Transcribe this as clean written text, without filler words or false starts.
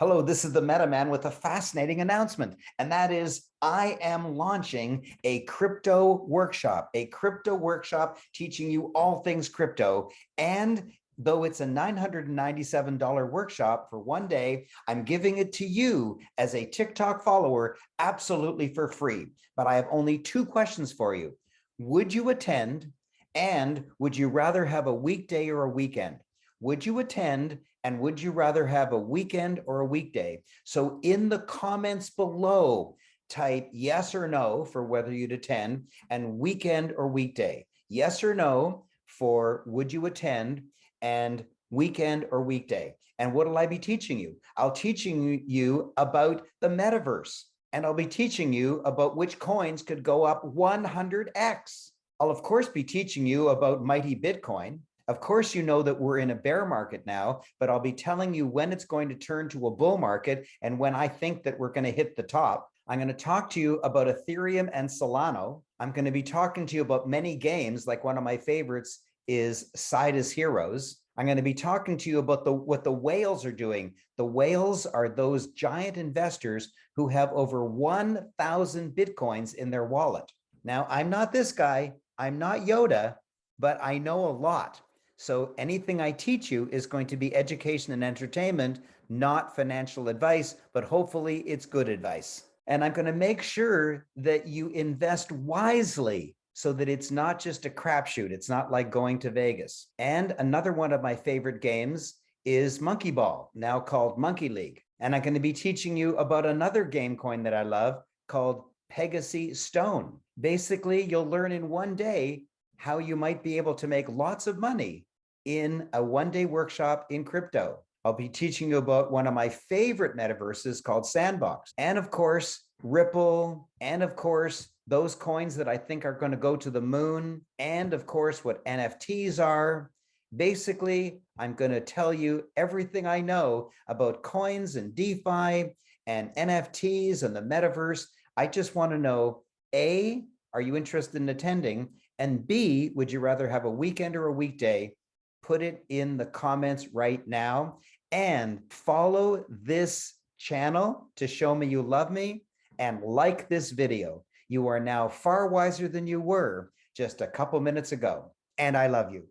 Hello, this is the Meta Man with a fascinating announcement, and that is I am launching a crypto workshop teaching you all things crypto. And though it's a $997 workshop for one day, I'm giving it to you as a TikTok follower absolutely for free. But I have only two questions for you. Would you attend? And would you rather have a weekday or a weekend? Would you attend? And would you rather have a weekend or a weekday? So in the comments below, type yes or no for whether you'd attend, and weekend or weekday. Yes or no for would you attend, and weekend or weekday. And what will I be teaching you? I'll teaching you about the metaverse, and I'll be teaching you about which coins could go up 100x. I'll of course be teaching you about mighty Bitcoin. Of course, you know that we're in a bear market now, but I'll be telling you when it's going to turn to a bull market and when I think that we're going to hit the top. I'm going to talk to you about Ethereum and Solana. I'm going to be talking to you about many games, like one of my favorites is Sida's Heroes. I'm going to be talking to you about what the whales are doing. The whales are those giant investors who have over 1,000 Bitcoins in their wallet. Now, I'm not this guy. I'm not Yoda, but I know a lot. So anything I teach you is going to be education and entertainment, not financial advice, but hopefully it's good advice. And I'm going to make sure that you invest wisely so that it's not just a crapshoot. It's not like going to Vegas. And another one of my favorite games is Monkey Ball, now called Monkey League. And I'm going to be teaching you about another game coin that I love called Pegasus Stone. Basically, you'll learn in one day how you might be able to make lots of money in a one-day workshop in crypto. I'll be teaching you about one of my favorite metaverses called Sandbox. And of course, Ripple. And of course, those coins that I think are going to go to the moon. And of course, what NFTs are. Basically, I'm going to tell you everything I know about coins and DeFi and NFTs and the metaverse. I just want to know, A, are you interested in attending? And B, would you rather have a weekend or a weekday? Put it in the comments right now and follow this channel to show me you love me and like this video. You are now far wiser than you were just a couple minutes ago, and I love you.